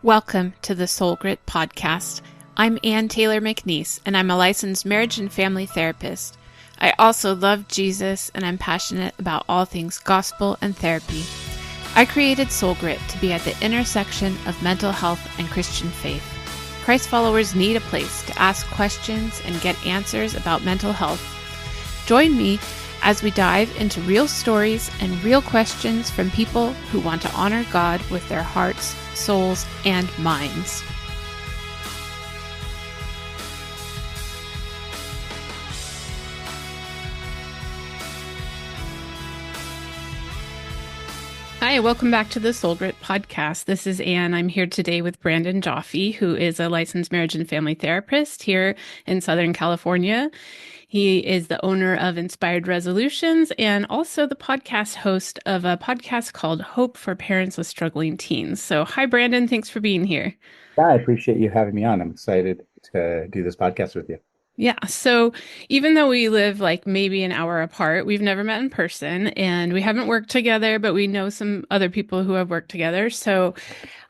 Welcome to the Soul Grit Podcast. I'm Ann Taylor McNeese, and I'm a licensed marriage and family therapist. I also love Jesus, and I'm passionate about all things gospel and therapy. I created Soul Grit to be at the intersection of mental health and Christian faith. Christ followers need a place to ask questions and get answers about mental health. Join me as we dive into real stories and real questions from people who want to honor God with their hearts, souls, and minds. Hi, welcome back to the Soul Grit Podcast. This is Ann. I'm here today with Brandon Joffe, who is a licensed marriage and family therapist here in Southern California. He is the owner of Inspired Resolutions and also the podcast host of a podcast called Hope for Parents with Struggling Teens. So, hi, Brandon. Thanks for being here. Yeah, I appreciate you having me on. I'm excited to do this podcast with you. Yeah. So even though we live like maybe an hour apart, we've never met in person and we haven't worked together, but we know some other people who have worked together. So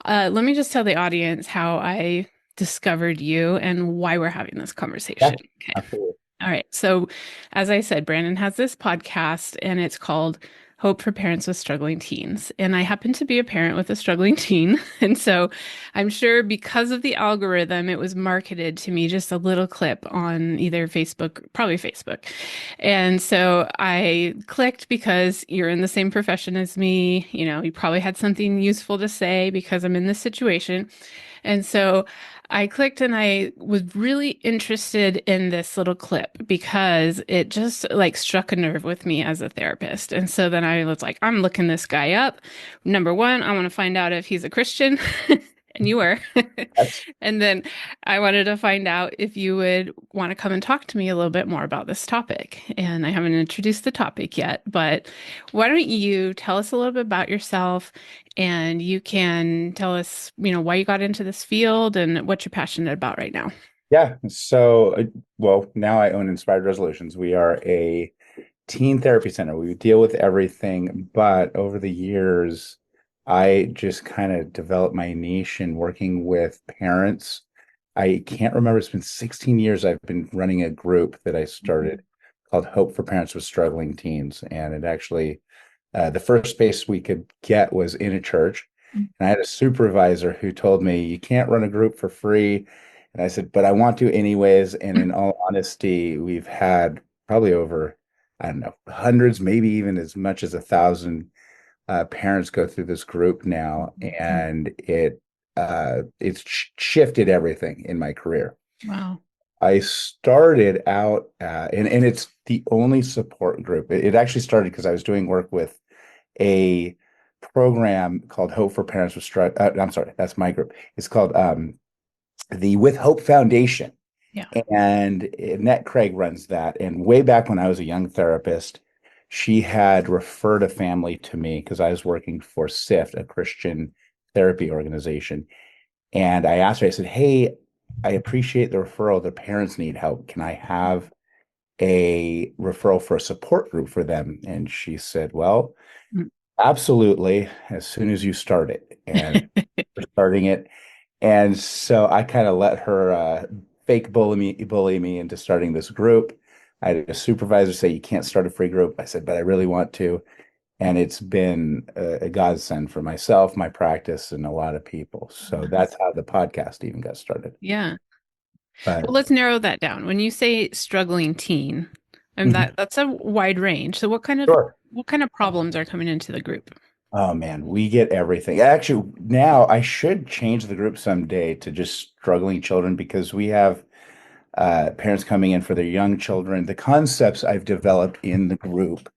let me just tell the audience how I discovered you and why we're having this conversation. Yeah, Okay. absolutely. All right. So, as I said, Brandon has this podcast and it's called Hope for Parents with Struggling Teens. And I happen to be a parent with a struggling teen. And so I'm sure because of the algorithm, it was marketed to me just a little clip on either Facebook, probably Facebook. And so I clicked because you're in the same profession as me. You know, you probably had something useful to say because I'm in this situation. And so I clicked and I was really interested in this little clip because it just like struck a nerve with me as a therapist. And so then I was like, I'm looking this guy up. Number one, I want to find out if he's a Christian. And you were. That's And then I wanted to find out if you would want to come and talk to me a little bit more about this topic. And I haven't introduced the topic yet, but why don't you tell us a little bit about yourself and you can tell us, why you got into this field and what you're passionate about right now. yeah. Well, now I own Inspired Resolutions. We are a teen therapy center. We deal with everything, but over the years, I just kind of developed my niche in working with parents. I can't remember, it's been 16 years I've been running a group that I started called Hope for Parents with Struggling Teens. And it actually, the first space we could get was in a church. And I had a supervisor who told me, you can't run a group for free. And I said, but I want to anyways. And in all honesty, we've had probably over, I don't know, hundreds, maybe even as much as 1,000 parents go through this group now. And it's shifted everything in my career. Wow. I started out, and it's the only support group. It actually started because I was doing work with a program called Hope for Parents with I'm sorry, that's my group. It's called the With Hope Foundation. Yeah. And Annette Craig runs that. And way back when I was a young therapist, she had referred a family to me because I was working for SIFT, a Christian therapy organization. And I asked her, I said, hey, I appreciate the referral. The parents need help. Can I have a referral for a support group for them? And she said, well, Mm. absolutely, as soon as you start it. And we're starting it. And so I kind of let her fake bully me into starting this group. I had a supervisor say, you can't start a free group. I said, but I really want to. And it's been a godsend for myself, my practice, and a lot of people. So that's how the podcast even got started. Yeah. But Well, let's narrow that down. When you say struggling teen, and Mhm. that's a wide range. So Sure. what kind of problems are coming into the group? Oh man, we get everything. Actually, now I should change the group someday to just struggling children because we have parents coming in for their young children. The concepts I've developed in the group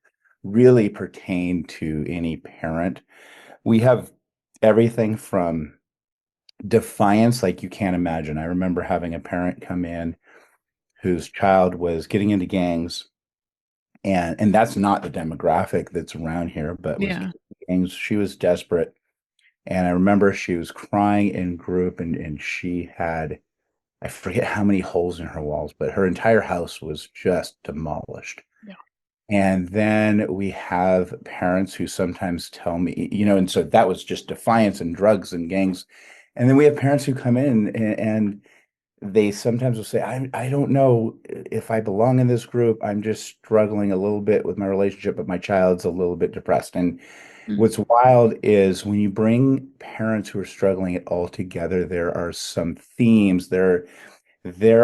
really pertain to any parent. We have everything from defiance, like you can't imagine. I remember having a parent come in whose child was getting into gangs, and that's not the demographic that's around here, but was Yeah. getting into gangs. She was desperate. And I remember she was crying in group and she had, I forget how many holes in her walls, but her entire house was just demolished. Yeah. And then we have parents who sometimes tell me, and so that was just defiance and drugs and gangs. And then we have parents who come in and they sometimes will say, I don't know if I belong in this group. I'm just struggling a little bit with my relationship, but my child's a little bit depressed. And Mm, what's wild is when you bring parents who are struggling it all together, there are some themes. There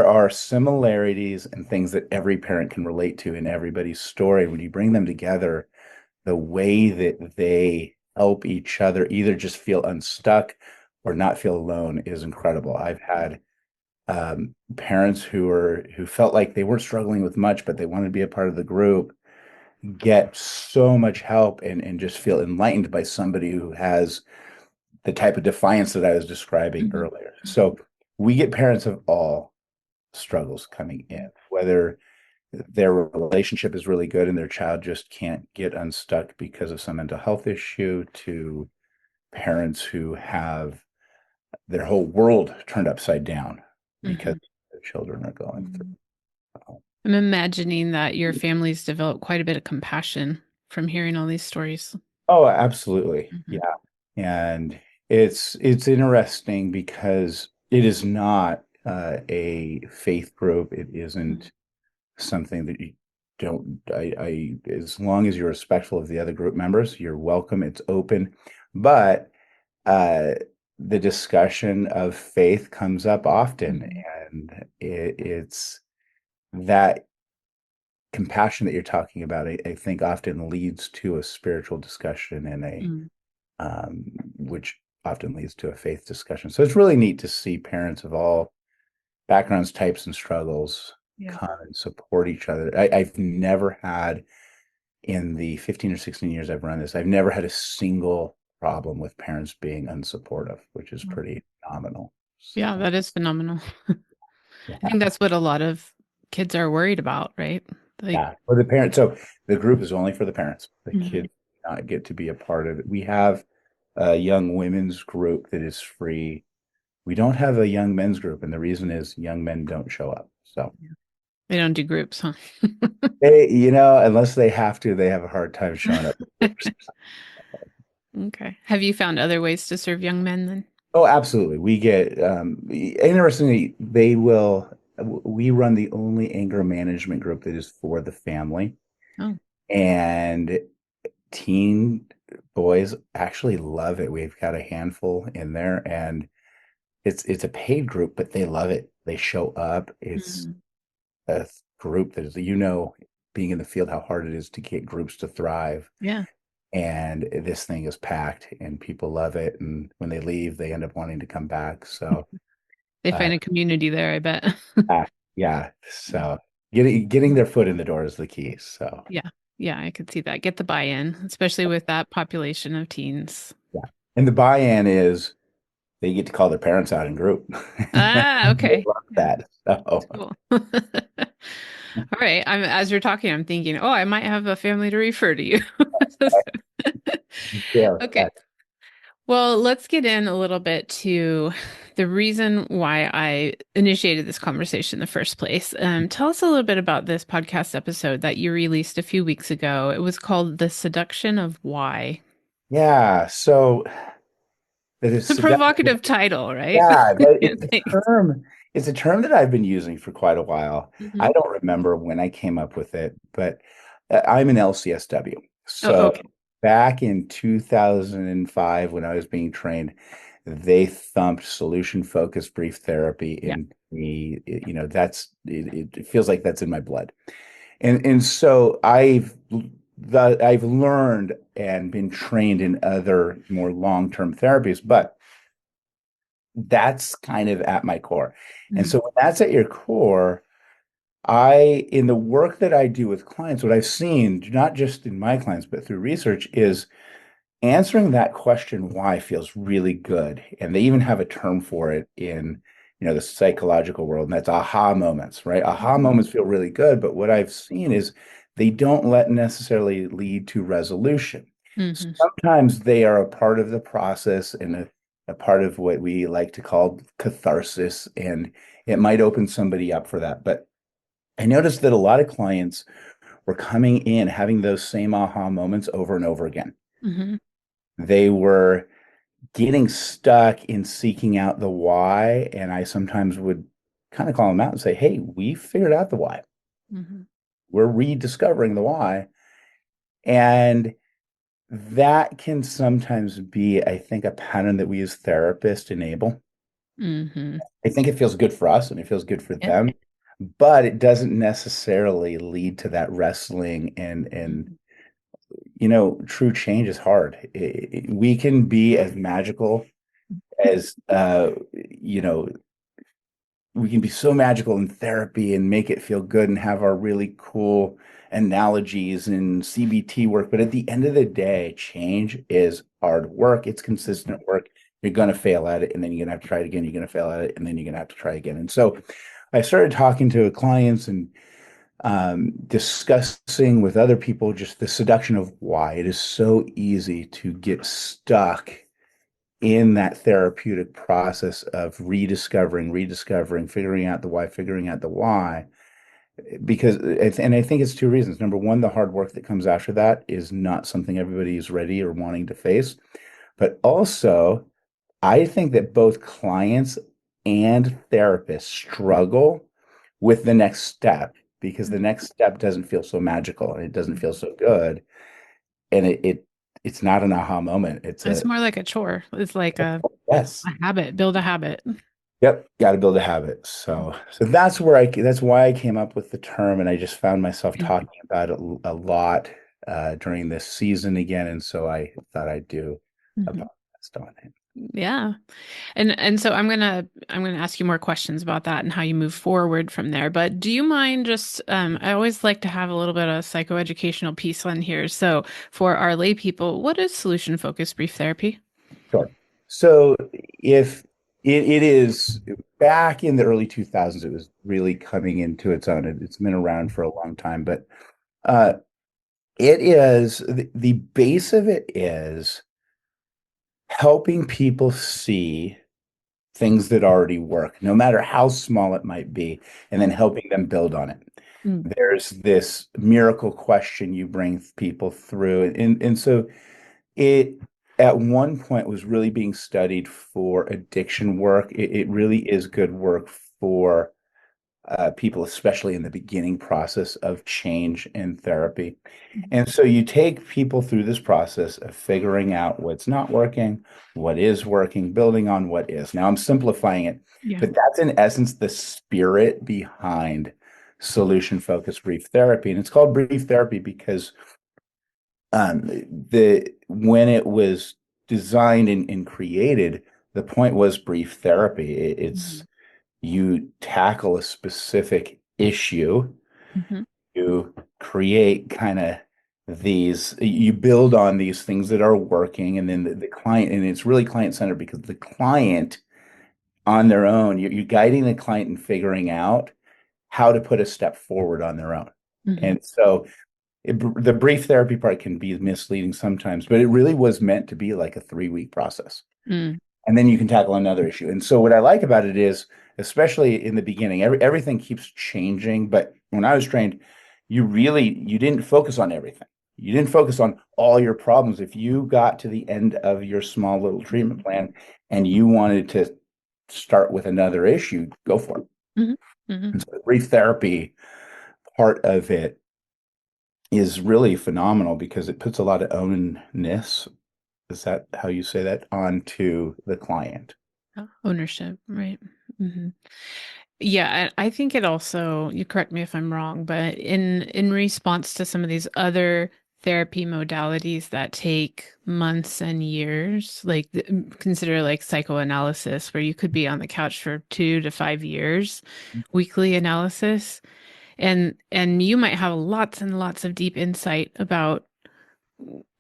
are similarities and things that every parent can relate to in everybody's story. When you bring them together, the way that they help each other either just feel unstuck or not feel alone is incredible. I've had parents who felt like they weren't struggling with much, but they wanted to be a part of the group, get so much help and just feel enlightened by somebody who has the type of defiance that I was describing mhm, earlier. So we get parents of all struggles coming in, whether their relationship is really good and their child just can't get unstuck because of some mental health issue, to parents who have their whole world turned upside down because mhm. their children are going Mhm. through. I'm imagining that your family's developed quite a bit of compassion from hearing all these stories. Oh, absolutely. Hmm. Yeah. And it's interesting because it is not a faith group. It isn't something that you don't I as long as you're respectful of the other group members, you're welcome. It's open. But uh the discussion of faith comes up often, Hmm. and it's that compassion that you're talking about, I think often leads to a spiritual discussion and a Mm. which often leads to a faith discussion. So it's really neat to see parents of all backgrounds, types, and struggles Yeah. come and support each other. I've never had, in the 15 or 16 years I've run this, I've never had a single problem with parents being unsupportive, which is Mm. pretty phenomenal. Yeah, So, that is phenomenal. I yeah. think that's what a lot of kids are worried about, right? Like, Yeah, for the parents. So the group is only for the parents. The mhm. kids do not get to be a part of it. We have a young women's group that is free. We don't have a young men's group, and the reason is young men don't show up. So They don't do groups, huh? unless they have to, they have a hard time showing up. Okay. Have you found other ways to serve young men then? Oh, absolutely. We get interestingly, we run the only anger management group that is for the family. Oh. And teen boys actually love it. We've got a handful in there, and it's a paid group, but they love it. They show up. It's Mhm. a group that is, being in the field, how hard it is to get groups to thrive. Yeah. And this thing is packed, and people love it. And when they leave, they end up wanting to come back. So, They uh, find a community there, I bet. yeah. Yeah. So getting their foot in the door is the key. So, Yeah. Yeah, I could see that. Get the buy-in, especially with that population of teens. yeah. And the buy-in is they get to call their parents out in group. Ah, They okay. love Yeah, that. So, cool. All right. As you're talking, I'm thinking, oh, I might have a family to refer to you. yeah. Okay. Well, let's get in a little bit to the reason why I initiated this conversation in the first place. Tell us a little bit about this podcast episode that you released a few weeks ago. It was called The Seduction of Why. Yeah. So that is It's a seduction. provocative title, right? Yeah, that Thanks. it's a term that I've been using for quite a while. I Hmm. don't remember when I came up with it, but I'm an LCSW. Oh, So okay. back in 2005, when I was being trained, they thumped solution focused brief therapy Yeah. in me. It feels like that's in my blood. And so I've learned and been trained in other more long-term therapies, but that's kind of at my core. And Mm-hmm. so when that's at your core, in the work that I do with clients, what I've seen, not just in my clients, but through research, is answering that question why feels really good. And they even have a term for it in, the psychological world, and that's aha moments, right? Aha moments feel really good, but what I've seen is they don't let necessarily lead to resolution. Hmm. Sometimes they are a part of the process and a part of what we like to call catharsis, and it might open somebody up for that. But I noticed that a lot of clients were coming in having those same aha moments over and over again. Hmm. They were getting stuck in seeking out the why. And I sometimes would kind of call them out and say, hey, we figured out the why. Hmm. We're rediscovering the why. And that can sometimes be, I think, a pattern that we as therapists enable. Hmm. I think it feels good for us and it feels good for Yeah. them, but it doesn't necessarily lead to that wrestling and Mhm. true change is hard. We can be as magical as we can be so magical in therapy and make it feel good and have our really cool analogies and CBT work. But at the end of the day, change is hard work. It's consistent work. You're going to fail at it, and then you're going to have to try it again. You're going to fail at it, and then you're going to have to try again. And so I started talking to clients and discussing with other people just the seduction of why it is so easy to get stuck in that therapeutic process of rediscovering, figuring out the why, because and I think it's two reasons. Number one, the hard work that comes after that is not something everybody is ready or wanting to face. But also, I think that both clients and therapists struggle with the next step because the next step doesn't feel so magical and it doesn't feel so good. And it's not an aha moment. It's It's a more like a chore. It's like yes. a habit, build a habit. Yep, got to build a habit. So that's why I came up with the term, and I just found myself talking about it a lot during this season again, and so I thought I'd do a Mhm. podcast on it. Yeah. And so I'm gonna ask you more questions about that and how you move forward from there. But do you mind just I always like to have a little bit of psychoeducational piece on here. So for our lay people, what is solution focused brief therapy? Sure. So if it is back in the early 2000s, it was really coming into its own. It's been around for a long time, but uh, it is the base of it is helping people see things that already work, no matter how small it might be, and then helping them build on it. Mm. There's this miracle question you bring people through. And so it at one point was really being studied for addiction work. It really is good work for people, especially in the beginning process of change in therapy. And so you take people through this process of figuring out what's not working, what is working, building on what is. Now I'm simplifying it, Yeah. but that's in essence the spirit behind solution focused brief therapy. And it's called brief therapy because the when it was designed and created, the point was brief therapy. It's Mhm. you tackle a specific issue, Mhm. you create kind of you build on these things that are working, and then the client, and it's really client centered because the client on their own, you're guiding the client and figuring out how to put a step forward on their own. Mhm. And so the brief therapy part can be misleading sometimes, but it really was meant to be like a 3 week process, Mm. and then you can tackle another issue. And so what I like about it is, especially in the beginning, everything keeps changing. But when I was trained, you didn't focus on everything. You didn't focus on all your problems. If you got to the end of your small little treatment plan and you wanted to start with another issue, go for it. Mhm. Mhm. And so the brief therapy part of it is really phenomenal because it puts a lot of onus, is that how you say that, onto the client. Ownership, right? Hmm. Yeah, I think it also, you correct me if I'm wrong, but in response to some of these other therapy modalities that take months and years, like consider like psychoanalysis, where you could be on the couch for 2 to 5 years, weekly analysis, and you might have lots and lots of deep insight about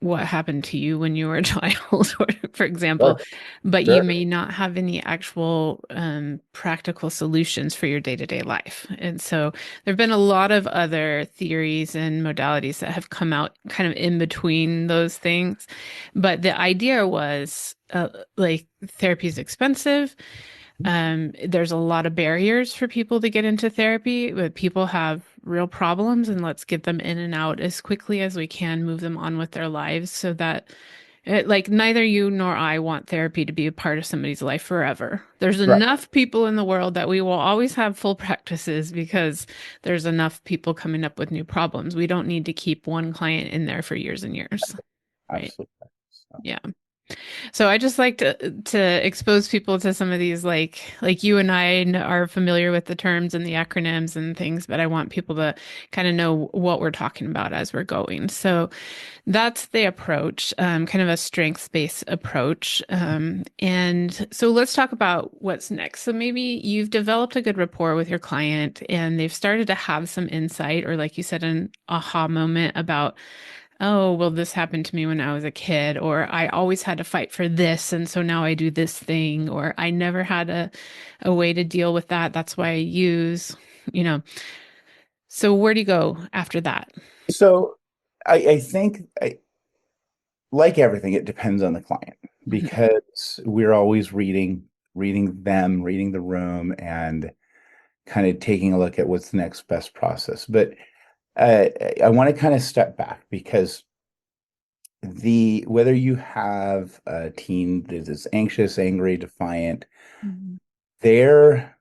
what happened to you when you were a child, or, for example, Sure, but you sure. may not have any actual practical solutions for your day-to-day life. And so there have been a lot of other theories and modalities that have come out kind of in between those things. But the idea was like therapy is expensive. There's a lot of barriers for people to get into therapy, but people have real problems, and let's get them in and out as quickly as we can, move them on with their lives so that Like neither you nor I want therapy to be a part of somebody's life forever. There's Right. enough people in the world that we will always have full practices because there's enough people coming up with new problems. We don't need to keep one client in there for years and years, right? Absolutely. So, Yeah. So I just like to expose people to some of these like you and I are familiar with the terms and the acronyms and things, but I want people to kind of know what we're talking about as we're going. So that's the approach, kind of a strengths-based approach. And so let's talk about what's next. So maybe you've developed a good rapport with your client and they've started to have some insight, or like you said, an aha moment about, oh, well, this happened to me when I was a kid, or I always had to fight for this, and so now I do this thing, or I never had a way to deal with that. That's why I use, you know. So where do you go after that? so I think like everything, it depends on the client Mhm. because we're always reading them, reading the room, and kind of taking a look at what's the next best process. But uh, I want to kind of step back because the whether you have a teen that is anxious, angry, defiant, Mhm. their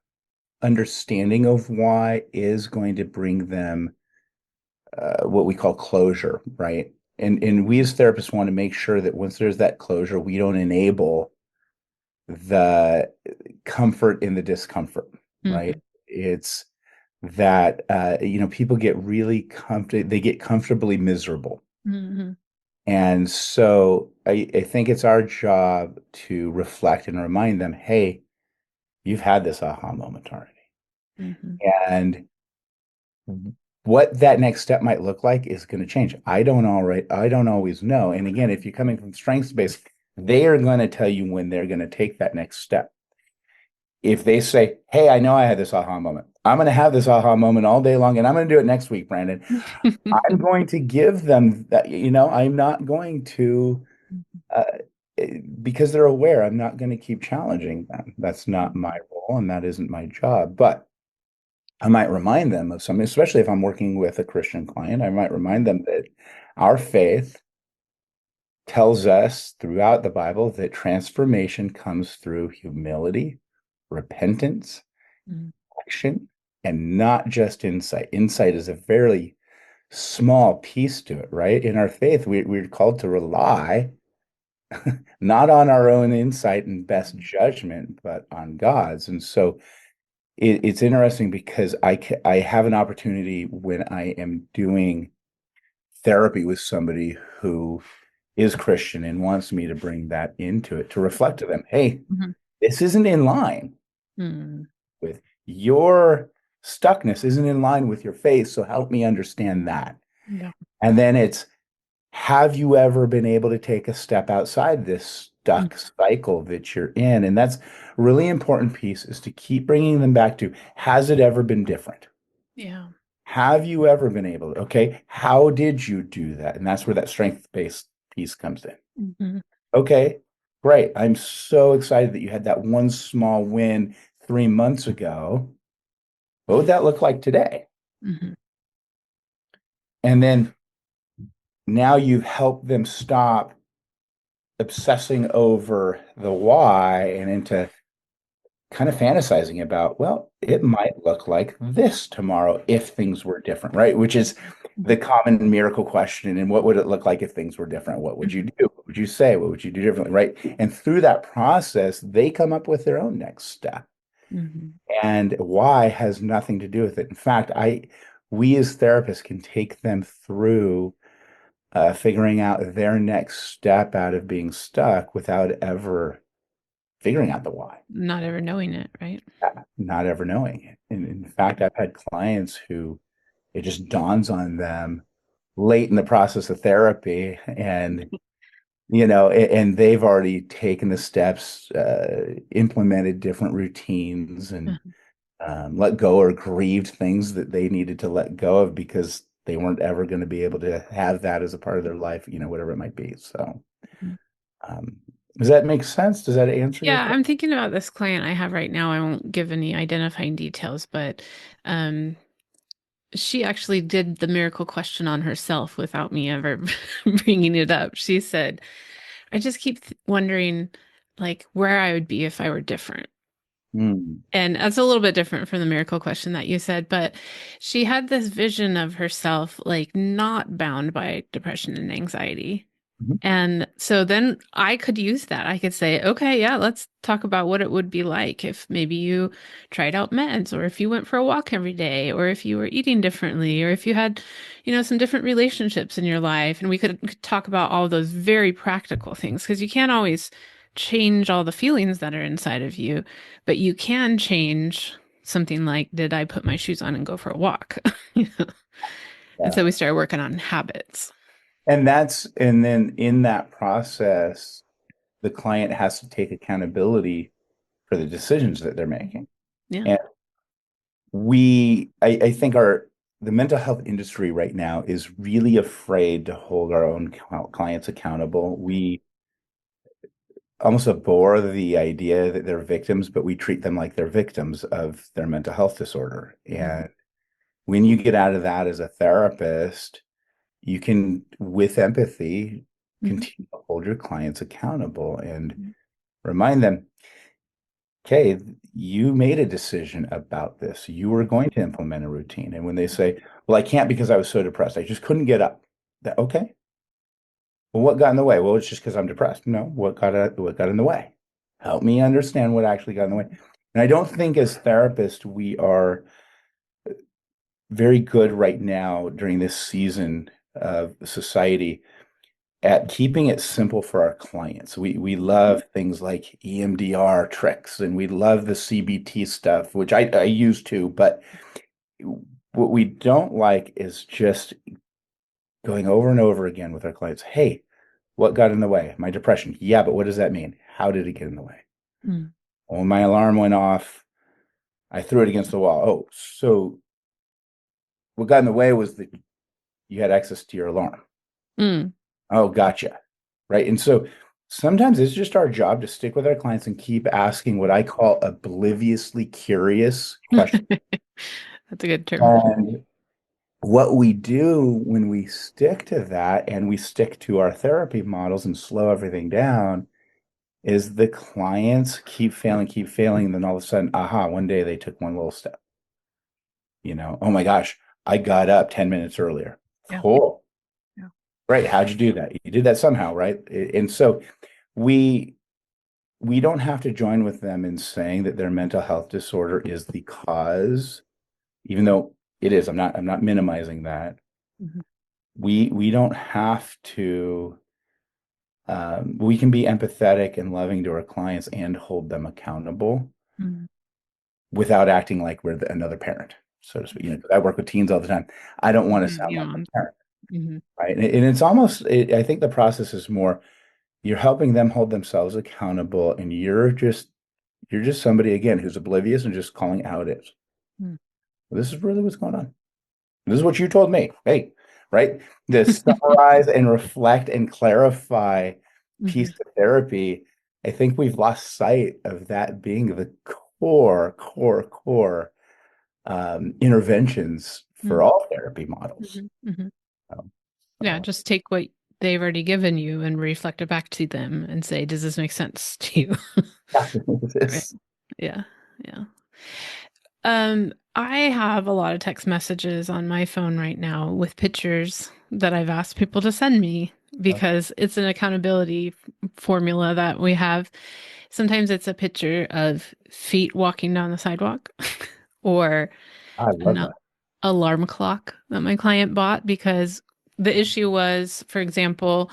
understanding of why is going to bring them what we call closure, right? And we as therapists want to make sure that once there's that closure, we don't enable the comfort in the discomfort, right? Mhm. It's that people get really comfortable, they get comfortably miserable. Mhm. And so I think it's our job to reflect and remind them, hey, you've had this aha moment already. Mhm. And what that next step might look like is going to change. I don't always know. And again, if you're coming from strengths based, they are going to tell you when they're going to take that next step. If they say, hey, I know I had this aha moment. I'm going to have this aha moment all day long and I'm going to do it next week, Brandon. I'm going to give them that, I'm not going to uh, because they're aware, I'm not going to keep challenging them. That's not my role and that isn't my job. But I might remind them of something, especially if I'm working with a Christian client. I might remind them that our faith tells us throughout the Bible that transformation comes through humility, repentance, Mhm. action, and not just insight. Insight is a fairly small piece to it, right? In our faith, we're called to rely not on our own insight and best judgment, but on God's. And so it's interesting because I have an opportunity when I am doing therapy with somebody who is Christian and wants me to bring that into it to reflect to them, hey, Mhm. this isn't in line Mhm. with your stuckness, isn't in line with your faith. So help me understand that. Yeah. And then it's, have you ever been able to take a step outside this Mhm. stuck cycle that you're in? And that's a really important piece is to keep bringing them back to, has it ever been different? Yeah. Have you ever been able to, okay, how did you do that? And that's where that strength-based piece comes in. Mhm. Okay, great. I'm so excited that you had that one small win 3 months ago. What would that look like today? Mhm. And then now you've helped them stop obsessing over the why and into kind of fantasizing about, well, it might look like this tomorrow if things were different, right? Which is the Mhm. common miracle question. And what would it look like if things were different? What would you Mhm. do? What would you say? What would you do differently, right? And through that process, they come up with their own next step. Mhm. And why has nothing to do with it. In fact, we as therapists can take them through figuring out their next step out of being stuck without ever figuring out the why, Not ever knowing it, right? not ever knowing it. And in fact, I've had clients who it just dawns on them late in the process of therapy and and they've already taken the steps, implemented different routines and let go or grieved things that they needed to let go of because they weren't ever going to be able to have that as a part of their life, whatever it might be. So, Mhm. um, does that make sense? Does that answer your Yeah, question? I'm thinking about this client I have right now. I won't give any identifying details, but um, she actually did the miracle question on herself without me ever bringing it up. She said, I just keep wondering like where I would be if I were different. Mm. And that's a little bit different from the miracle question that you said, but she had this vision of herself like not bound by depression and anxiety. Mhm. And so then I could use that. I could say, okay, yeah, let's talk about what it would be like if maybe you tried out meds, or if you went for a walk every day, or if you were eating differently, or if you had, some different relationships in your life. And we could talk about all those very practical things because you can't always change all the feelings that are inside of you, but you can change something like, did I put my shoes on and go for a walk? You know? And Yeah. so we started working on habits. And then in that process, the client has to take accountability for the decisions that they're making. Yeah. And I think the mental health industry right now is really afraid to hold our own clients accountable. We almost abhor the idea that they're victims, but we treat them like they're victims of their mental health disorder. Mhm. And when you get out of that as a therapist, you can, with empathy, Mhm. continue to hold your clients accountable and remind them, okay, you made a decision about this. You were going to implement a routine. And when they say, well, I can't because I was so depressed, I just couldn't get up. That, okay. Well, what got in the way? Well, it's just because I'm depressed. No, what got in the way? Help me understand what actually got in the way. And I don't think as therapists we are very good right now during this season of society at keeping it simple for our clients. We love things like EMDR tricks and we love the CBT stuff, which I use too, but what we don't like is just going over and over again with our clients. Hey, what got in the way? My depression. Yeah, but what does that mean? How did it get in the way? Mm. Well, my alarm went off. I threw it against the wall. Oh, so what got in the way was that you had access to your alarm. Mm. Oh, gotcha. Right. And so sometimes it's just our job to stick with our clients and keep asking what I call obliviously curious questions. That's a good term. And what we do when we stick to that and we stick to our therapy models and slow everything down is the clients keep failing. And then all of a sudden, aha, one day they took one little step. Oh my gosh, I got up 10 minutes earlier. Yeah. Cool. Yeah. Right. How'd you do that? You did that somehow, right? And so we we don't have to join with them in saying that their mental health disorder is the cause, even though it is. I'm not minimizing that. Mhm. We don't have to we can be empathetic and loving to our clients and hold them accountable Mhm. without acting like we're another parent, so to speak. 'Cause I work with teens all the time. I don't want to sound like Yeah. a parent, Mhm. right? And it's I think the process is more you're helping them hold themselves accountable, and you're just somebody again who's oblivious and just calling out it. Mhm. This is really what's going on. This is what you told me. Hey, right? To summarize and reflect and clarify piece Mhm. of therapy, I think we've lost sight of that being the core interventions for Mhm. all therapy models. Mhm. Mhm. Um, Yeah, so, just take what they've already given you and reflect it back to them and say, does this make sense to you? yeah, Right. it's, Yeah. Yeah. I have a lot of text messages on my phone right now with pictures that I've asked people to send me because it's an accountability formula that we have. Sometimes it's a picture of feet walking down the sidewalk or I love an that. alarm clock that my client bought because the issue was, for example,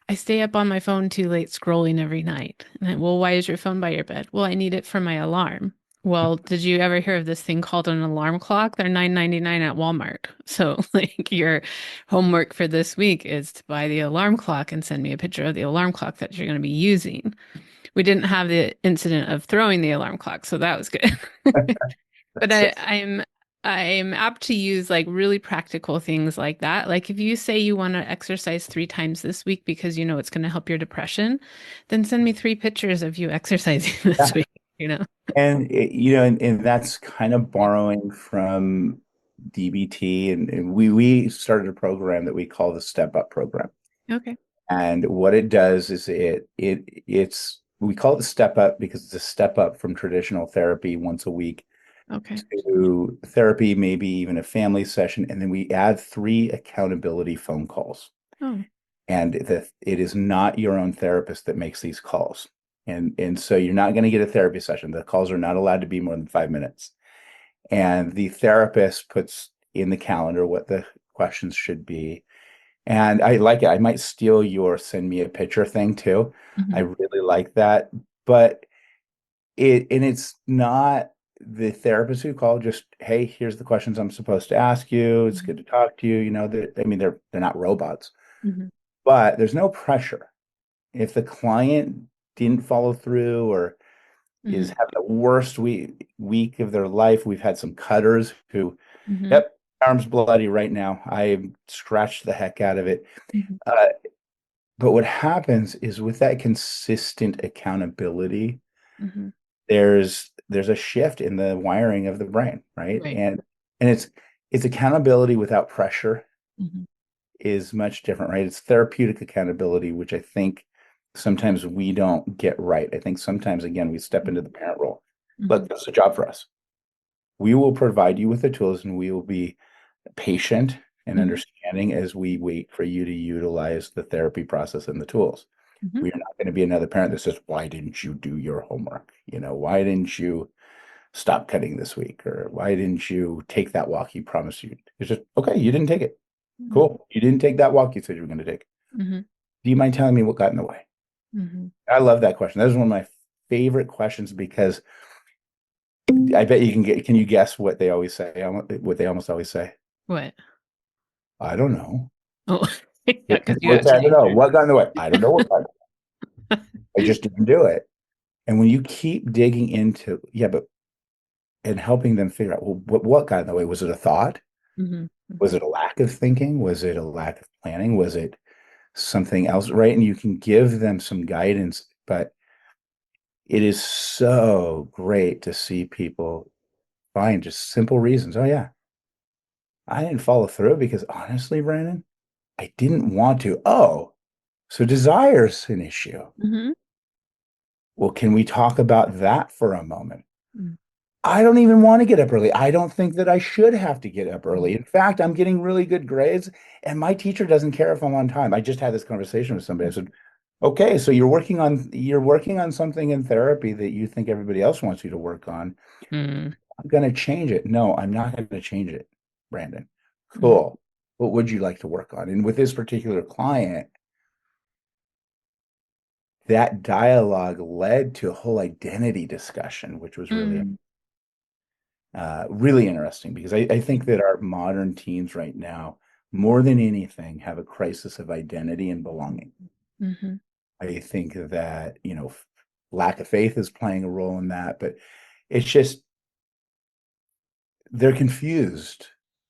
I stay up on my phone too late scrolling every night. Well, why is your phone by your bed? Well, I need it for my alarm. Well, did you ever hear of this thing called an alarm clock? They're 9.99 at Walmart. So, like, your homework for this week is to buy the alarm clock and send me a picture of the alarm clock that you're going to be using. We didn't have the incident of throwing the alarm clock, so that was good. But That's I'm apt to use like really practical things like that. Like if you say you want to exercise 3 times this week because you know it's going to help your depression, then send me 3 pictures of you exercising this yeah. week, you know? And and that's kind of borrowing from DBT, and we started a program that we call the Step Up program. Okay. And what it does is it's we call it the step up because it's a step up from traditional therapy once a week Okay. to therapy, maybe even a family session, and then we add 3 accountability phone calls. Oh. And it is not your own therapist that makes these calls. And so you're not going to get a therapy session. The calls are not allowed to be more than 5 minutes. And the therapist puts in the calendar what the questions should be. And I like it. I might steal your send me a picture thing too. I Hmm. really like that. But it's not the therapist who called, just, hey, here's the questions I'm supposed to ask you. It's good to talk to you. I mean, they're not robots, Hmm. but there's no pressure. If the client didn't follow through or is Hmm. having the worst week of their life, we've had some cutters who, Hmm. yep, arm's bloody right now. I scratched the heck out of it. Hmm. Uh, but what happens is with that consistent accountability, Hmm. there's a shift in the wiring of the brain, right? Right. And it's accountability without pressure Hmm. is much different, right? It's therapeutic accountability, which I think sometimes we don't get right. I think sometimes, again, we step into the parent role. Hmm. Look, that's a job for us. We will provide you with the tools and we will be patient and Hmm. understanding as we wait for you to utilize the therapy process and the tools. Hmm. We are not going to be another parent that says, why didn't you do your homework? Why didn't you stop cutting this week? Or why didn't you take that walk you promised you? It's just, okay, you didn't take it. Cool. You didn't take that walk you said you were going to take. Hmm. Do you mind telling me what got in the way? Hmm. I love that question. That is one of my favorite questions because I bet can you guess what they always say? What they almost always say? What? I don't know. Oh, yeah, because you What's have that? I don't know. teenagers. What got in the way? I don't know what got in the way. I just didn't do it. And when you keep digging into, yeah, but and helping them figure out, well, what got in the way? Was it a thought? Hmm. Was Hmm. it a lack of thinking? Was it a lack of planning? Was it something else? Right. And you can give them some guidance, but it is so great to see people find just simple reasons. Oh, yeah, I didn't follow through because honestly, Brandon, I didn't want to. Oh, so desire's an issue. Hmm. Well, can we talk about that for a moment? I don't even want to get up early. I don't think that I should have to get up early. In fact, I'm getting really good grades, and my teacher doesn't care if I'm on time. I just had this conversation with somebody. I said, "Okay, so you're working on something in therapy that you think everybody else wants you to work on. Hmm. I'm going to change it." No, I'm not going to change it, Brandon. Hmm. Cool. What would you like to work on? And with this particular client, that dialogue led to a whole identity discussion, which was Hmm. really interesting because I think that our modern teens right now, more than anything, have a crisis of identity and belonging. Hmm. I think that, lack of faith is playing a role in that, but it's just they're confused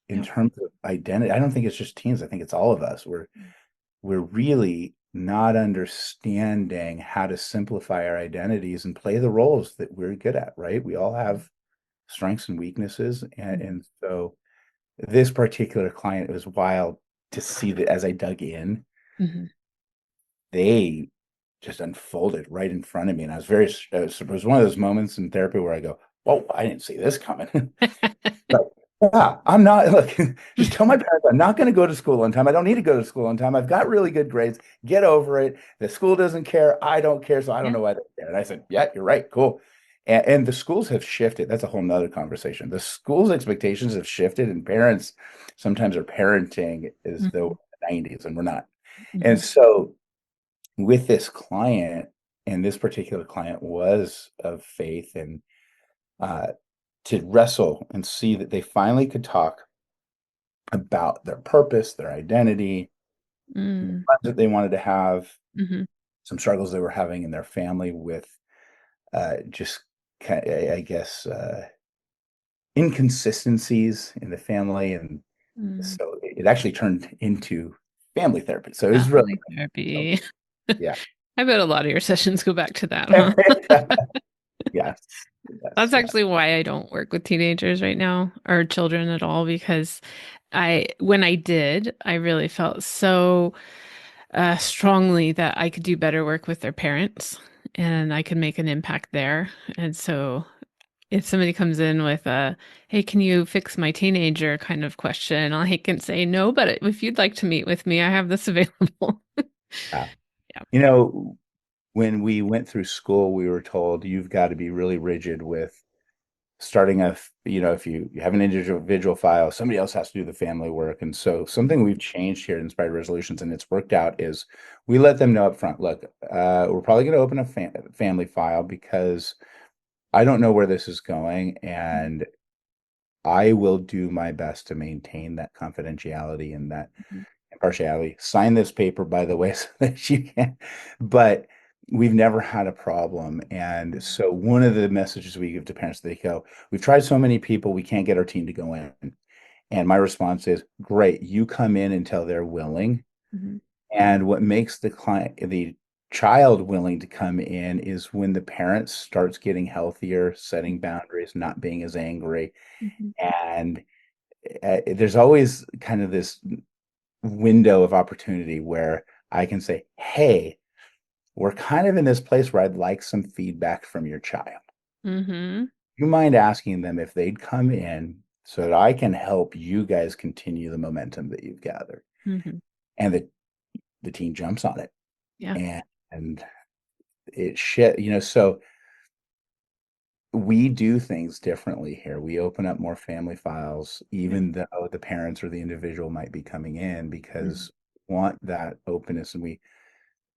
in Yep. terms of identity. I don't think it's just teens. I think it's all of us. We're really not understanding how to simplify our identities and play the roles that we're good at, right? We all have strengths and weaknesses. And so this particular client, it was wild to see that as I dug in, Hmm. they just unfolded right in front of me. And it was one of those moments in therapy where I go, whoa, I didn't see this coming. But yeah, I'm not look, just tell my parents I'm not going to go to school on time. I don't need to go to school on time. I've got really good grades. Get over it. The school doesn't care. I don't care. So I don't Yeah. know why they care. And I said, yeah, you're right. Cool. And the schools have shifted. That's a whole nother conversation. The schools' expectations have shifted, and parents sometimes are parenting as though Hmm. we're in the 90s, and we're not. And Hmm. so with this client, and this particular client was of faith and uh, to wrestle and see that they finally could talk about their purpose, their identity, the Hmm. friends that they wanted to have, Hmm. some struggles they were having in their family with just, I guess, inconsistencies in the family. And Hmm. so it actually turned into family therapy. So it was really, Family therapy. yeah. I bet a lot of your sessions go back to that, huh? Yes, That's yes, yeah. actually why I don't work with teenagers right now or children at all because when I did, I really felt so strongly that I could do better work with their parents and I could make an impact there. And so if somebody comes in with a, hey, can you fix my teenager kind of question, I can say no, but if you'd like to meet with me, I have this available. Yeah. Yeah. You know, when we went through school, we were told you've got to be really rigid with starting if you have an individual file, somebody else has to do the family work. And so something we've changed here at Inspired Resolutions, and it's worked out, is we let them know up front, look, we're probably going to open a family file because I don't know where this is going, and I will do my best to maintain that confidentiality and that Mhm. impartiality. Sign this paper, by the way, so that you can. But we've never had a problem. And so one of the messages we give to parents, they go, we've tried so many people, we can't get our team to go in. And my response is, great, you come in until they're willing. Mhm. And what makes the child willing to come in is when the parent starts getting healthier, setting boundaries, not being as angry. Mhm. And there's always kind of this window of opportunity where I can say, hey, we're kind of in this place where I'd like some feedback from your child. Mhm. You mind asking them if they'd come in so that I can help you guys continue the momentum that you've gathered? Mhm. And the team jumps on it. Yeah. And it shit, so we do things differently here. We open up more family files, Yeah. even though the parents or the individual might be coming in, Mhm. because we want that openness. And we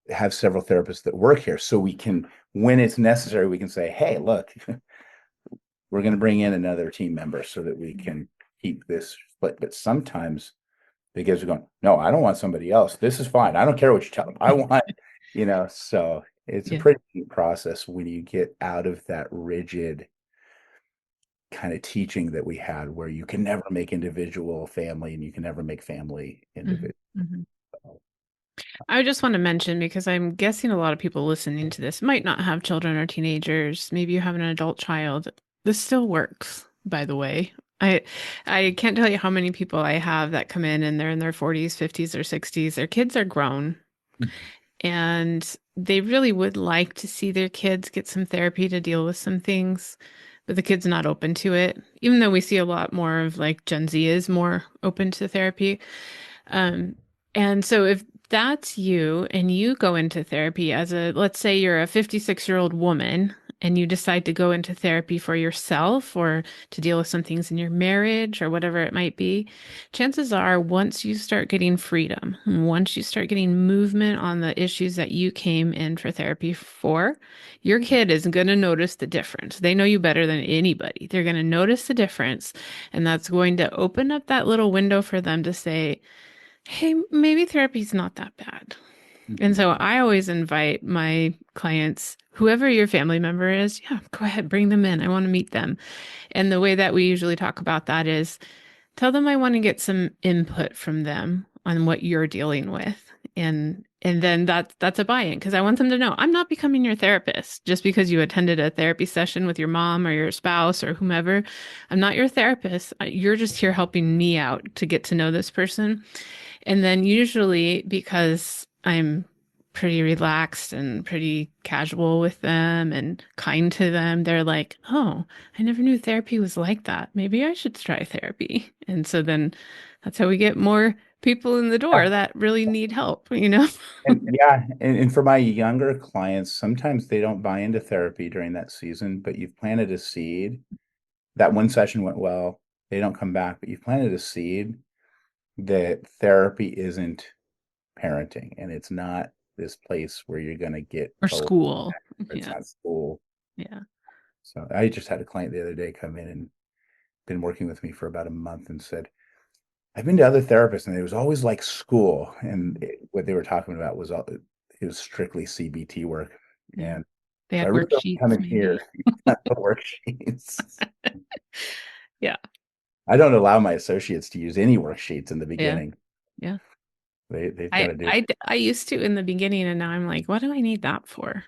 have several therapists that work here. So we can, when it's necessary, we can say, hey, look, we're going to bring in another team member so that we can keep this split. But sometimes the kids are going, no, I don't want somebody else. This is fine. I don't care what you tell them. I want, so it's a Yeah. pretty neat process when you get out of that rigid kind of teaching that we had where you can never make individual family and you can never make family Mhm. individual. Mhm. I just want to mention because I'm guessing a lot of people listening to this might not have children or teenagers. Maybe you have an adult child. This still works, by the way. I I can't tell you how many people I have that come in and they're in their 40s, 50s, or 60s. Their kids are grown and they really would like to see their kids get some therapy to deal with some things, but the kid's not open to it. Even though we see a lot more of like Gen Z is more open to therapy, um, and so if that's you and you go into therapy as let's say you're a 56-year-old woman and you decide to go into therapy for yourself or to deal with some things in your marriage or whatever it might be, chances are once you start getting freedom, once you start getting movement on the issues that you came in for therapy for, your kid is going to notice the difference. They know you better than anybody. They're going to notice the difference, and that's going to open up that little window for them to say, hey, maybe therapy's not that bad. And Mhm. so I always invite my clients, whoever your family member is, yeah, go ahead, bring them in. I want to meet them. And the way that we usually talk about that is tell them I want to get some input from them on what you're dealing with. And then that's a buy-in because I want them to know I'm not becoming your therapist just because you attended a therapy session with your mom or your spouse or whomever. I'm not your therapist. You're just here helping me out to get to know this person. And then usually because I'm pretty relaxed and pretty casual with them and kind to them, they're like, "Oh, I never knew therapy was like that. Maybe I should try therapy." And so then that's how we get more people in the door Yeah. that really need help? And yeah, and for my younger clients, sometimes they don't buy into therapy during that season, but you've planted a seed. That one session went well. They don't come back, but you've planted a seed that therapy isn't parenting and it's not this place where you're going to get Or told school. it's Yeah. not school. Yeah. So I just had a client the other day come in and been working with me for about a month and said, I've been to other therapists and it was always like school. And what they were talking about was it was strictly CBT work. Yeah. And They so I had really don't come worksheets in maybe. here the worksheets. Yeah. I don't allow my associates to use any worksheets in the Yeah. beginning. Yeah. They've got to do I used to in the beginning and now I'm like, what do I need that for?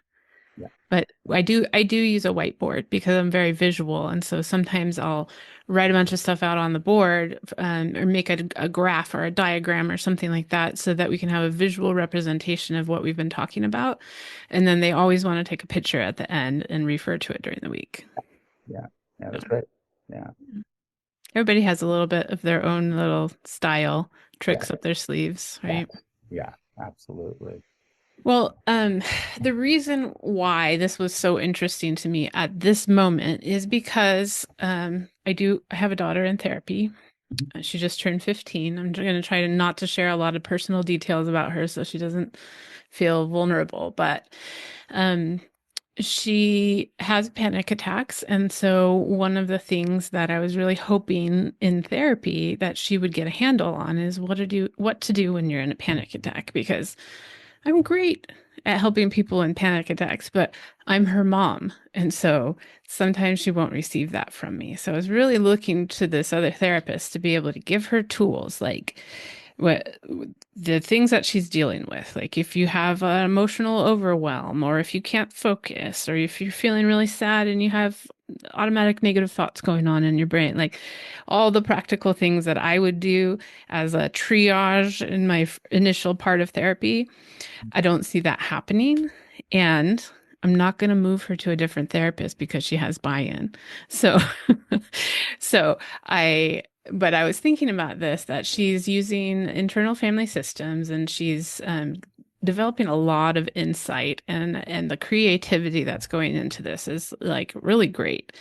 yeah. But I do use a whiteboard because I'm very visual, and so sometimes I'll write a bunch of stuff out on the board, or make a graph or a diagram or something like that, so that we can have a visual representation of what we've been talking about. And then they always want to take a picture at the end and refer to it during the week. Yeah. Yeah, So that's great. Yeah. everybody has a little bit of their own little style Yeah. tricks up their sleeves, Yeah. right? Yeah. Absolutely. Well, the reason why this was so interesting to me at this moment is because I have a daughter in therapy. Mhm. She just turned 15. I'm going to try to not to share a lot of personal details about her so she doesn't feel vulnerable, but um, she has panic attacks. And so one of the things that I was really hoping in therapy that she would get a handle on is what to do when you're in a panic attack, because I'm great at helping people in panic attacks, but I'm her mom. And so sometimes she won't receive that from me. So I was really looking to this other therapist to be able to give her tools, like what the things that she's dealing with. Like if you have an emotional overwhelm, or if you can't focus, or if you're feeling really sad and you have automatic negative thoughts going on in your brain, like all the practical things that I would do as a triage in my initial part of therapy. I don't see that happening. And I'm not going to move her to a different therapist because she has buy-in. So, so but I was thinking about this, that she's using internal family systems, and she's developing a lot of insight, and the creativity that's going into this is like really great,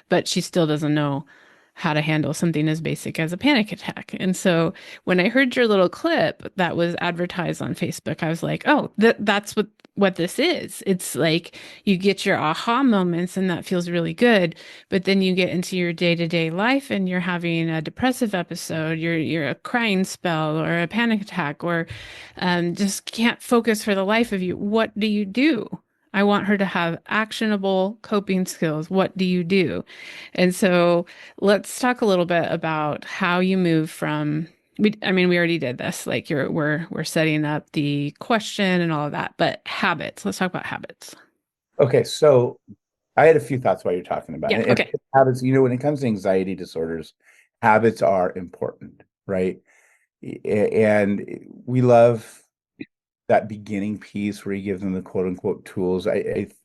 but she still doesn't know how to handle something as basic as a panic attack. And so when I heard your little clip that was advertised on Facebook, I was like, oh, that's what this is. It's like you get your aha moments and that feels really good, but then you get into your day-to-day life and you're having a depressive episode, you're a crying spell or a panic attack, or just can't focus for the life of you. What do you do? I want her to have actionable coping skills. What do you do? And so let's talk a little bit about how you move from I mean, we already did this. Like we're setting up the question and all of that, but habits. Let's talk about habits. Okay, so I had a few thoughts while you're talking about Yeah, it. And okay. habits, when it comes to anxiety disorders, habits are important, right? And we love that beginning piece where you give them the quote unquote tools.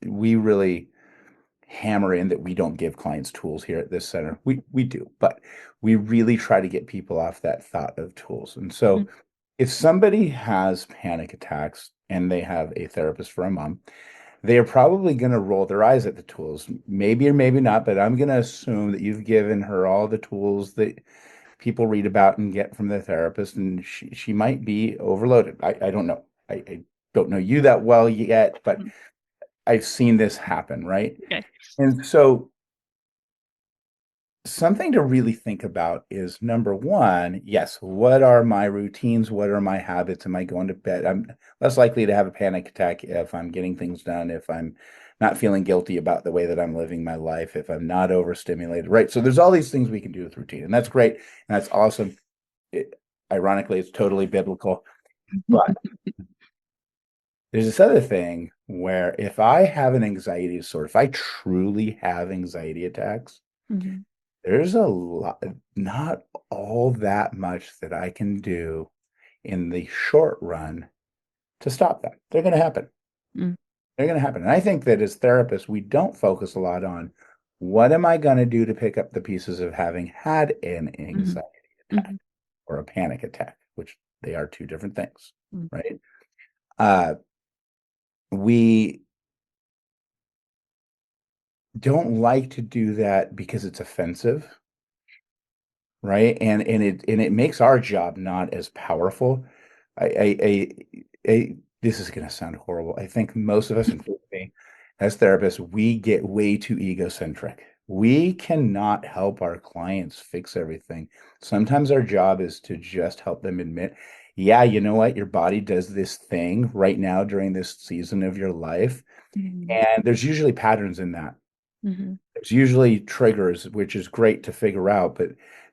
We really hammer in that we don't give clients tools here at this center. We do, but we really try to get people off that thought of tools. And so if somebody has panic attacks and they have a therapist for a mom, they are probably going to roll their eyes at the tools, maybe or maybe not, but I'm going to assume that you've given her all the tools that people read about and get from their therapist, and she might be overloaded. I don't know. I don't know you that well yet, but Mhm. I've seen this happen, right? Okay. And so something to really think about is number one, yes, what are my routines? What are my habits? Am I going to bed? I'm less likely to have a panic attack if I'm getting things done, if I'm not feeling guilty about the way that I'm living my life, if I'm not overstimulated, right? So there's all these things we can do with routine, and that's great, and that's awesome. It, Ironically, it's totally biblical. But there's this other thing where if I have an anxiety disorder, if I truly have anxiety attacks, Mhm. there's a lot, not all that much that I can do in the short run to stop them. They're going to happen. Mhm. They're going to happen. And I think that as therapists, we don't focus a lot on what am I going to do to pick up the pieces of having had an Mhm. anxiety attack Mhm. or a panic attack, which they are two different things, Mhm. right? Uh, we don't like to do that because it's offensive, right? And it makes our job not as powerful. I this is going to sound horrible. I think most of us, including me, as therapists, we get way too egocentric. We cannot help our clients fix everything. Sometimes our job is to just help them admit, yeah, you know what? Your body does this thing right now during this season of your life. Mhm. And there's usually patterns in that. Mhm. There's usually triggers, which is great to figure out, but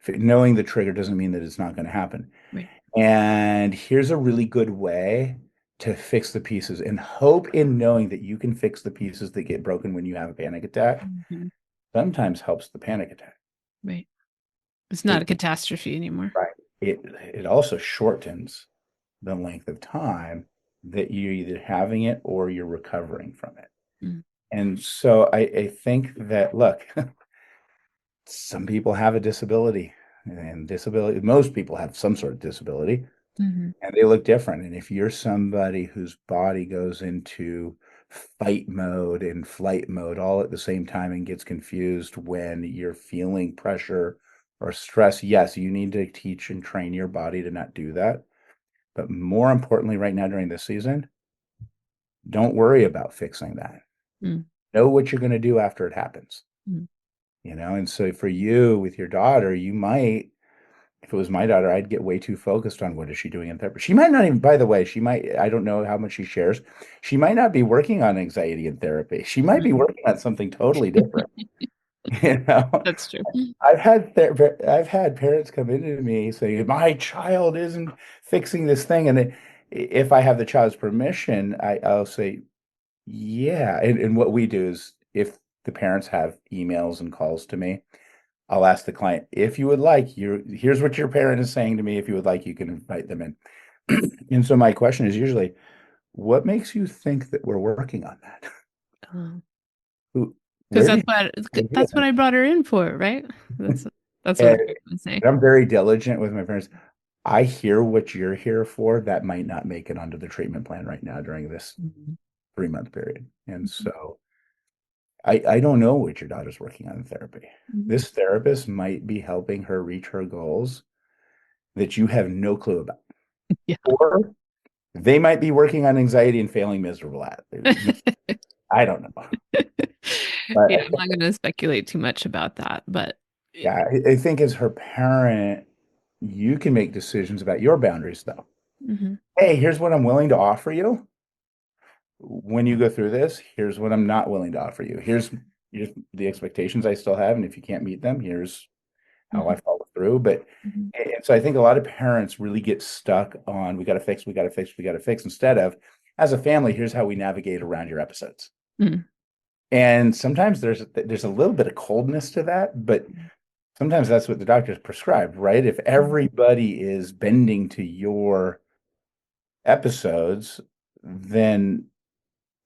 knowing the trigger doesn't mean that it's not going to happen. Right. And here's a really good way to fix the pieces and hope in knowing that you can fix the pieces that get broken when you have a panic attack Mhm. sometimes helps the panic attack. Right. It's not a It catastrophe anymore. right. It also shortens the length of time that you're either having it or you're recovering from it. Mm. And so I think that look, some people have a disability and disability, most people have some sort of disability Mhm. and they look different. And if you're somebody whose body goes into fight mode and flight mode all at the same time and gets confused when you're feeling pressure or stress, yes, you need to teach and train your body to not do that. But more importantly, right now during this season, don't worry about fixing that. Mm. Know what you're going to do after it happens, Mm. you know? And so for you with your daughter, you might, if it was my daughter, I'd get way too focused on what is she doing in therapy. She might not even, by the way, she might, I don't know how much she shares. She might not be working on anxiety in therapy. She might be Mhm. working on something totally different. You know, That's true. I've had parents come into me saying, "My child isn't fixing this thing," and if I have the child's permission, I'll say, "Yeah." And what we do is, if the parents have emails and calls to me, I'll ask the client, "If you would like, here's what your parent is saying to me. If you would like, you can invite them in." And so my question is usually, "What makes you think that we're working on that? Who, Because where did you that's what get I brought her in for, right? That's that's what it?" the parents say. I'm very diligent with my parents. I hear what you're here for. That might not make it onto the treatment plan right now during this Mhm. 3 month period. And Mhm. so I don't know what your daughter's working on in therapy. Mhm. This therapist might be helping her reach her goals that you have no clue about. Yeah. Or they might be working on anxiety and failing miserable at. I don't know. But Yeah, I'm not going to speculate too much about that, but yeah, I think as her parent, you can make decisions about your boundaries though. Mhm. Hey, here's what I'm willing to offer you. When you go through this, here's what I'm not willing to offer you. Here's the expectations I still have, and if you can't meet them, here's how I Mhm. follow through. But Mhm. and so I think a lot of parents really get stuck on we got to fix, we got to fix, we got to fix instead of as a family, here's how we navigate around your episodes. Mhm. And sometimes there's a little bit of coldness to that, but sometimes that's what the doctors prescribed, right? If Mhm. everybody is bending to your episodes, then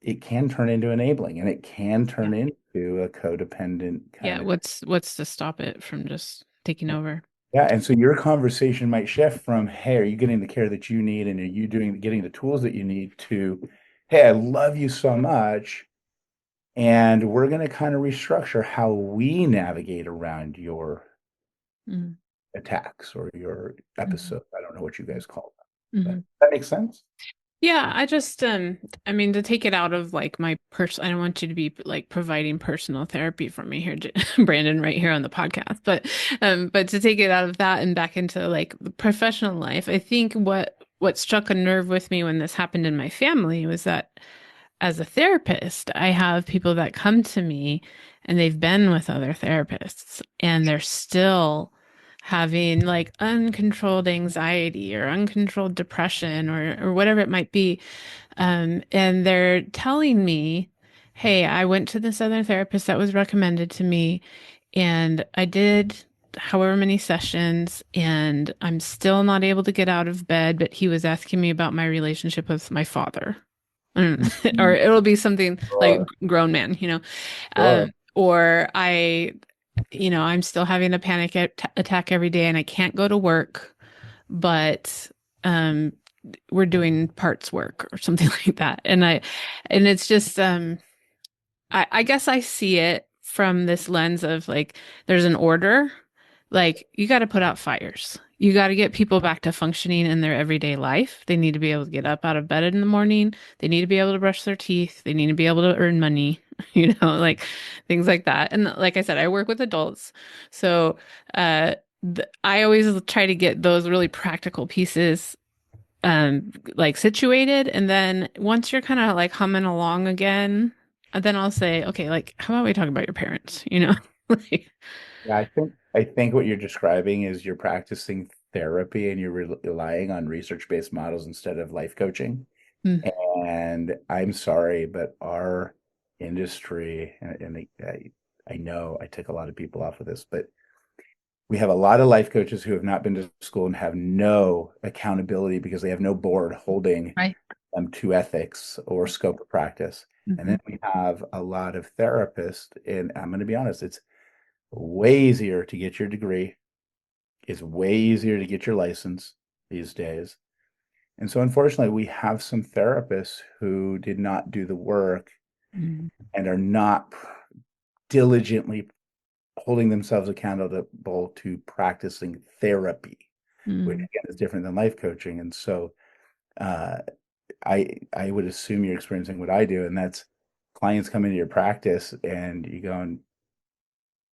it can turn into enabling and it can Yeah. turn into a codependent Yeah, kind of what's to stop it from just taking over? yeah. And so your conversation might shift from, hey, are you getting the care that you need? And are you doing getting the tools that you need to, hey, I love you so much. And we're going to kind of restructure how we navigate around your Mhm. attacks or your Mhm. episode. I don't know what you guys call them, but Mhm. that makes sense. Yeah, I just I mean to take it out of like my I don't want you to be like providing personal therapy for me here, Brandon, right here on the podcast. But to take it out of that and back into like the professional life, I think what struck a nerve with me when this happened in my family was that as a therapist, I have people that come to me and they've been with other therapists and they're still having like uncontrolled anxiety or uncontrolled depression or whatever it might be. And they're telling me, hey, I went to this other therapist that was recommended to me and I did however many sessions and I'm still not able to get out of bed, but he was asking me about my relationship with my father. Or Mhm. it'll be something like Sure, grown man, sure. or I'm still having a panic attack every day and I can't go to work, but um, we're doing parts work or something like that. And it's just, I guess I see it from this lens of like, there's an order, like you got to put out fires. You got to get people back to functioning in their everyday life. They need to be able to get up out of bed in the morning. They need to be able to brush their teeth. They need to be able to earn money, like things like that. And like I said, I work with adults. So, I always try to get those really practical pieces like situated, and then once you're kind of like humming along again, then I'll say, okay, like how about we talk about your parents, like Yeah, I think what you're describing is you're practicing therapy and you're relying on research-based models instead of life coaching. Mm. And I'm sorry, but our industry, I know I took a lot of people off of this, but we have a lot of life coaches who have not been to school and have no accountability because they have no board holding Right. them to ethics or scope of practice. And Hmm. then we have a lot of therapists, and I'm going to be honest, it's way easier to get your degree. It's way easier to get your license these days. And so, unfortunately, we have some therapists who did not do the work Mm. and are not diligently holding themselves accountable to practicing therapy, which Mm. again is different than life coaching. And so, uh, I would assume you're experiencing what I do, and that's clients come into your practice and you going,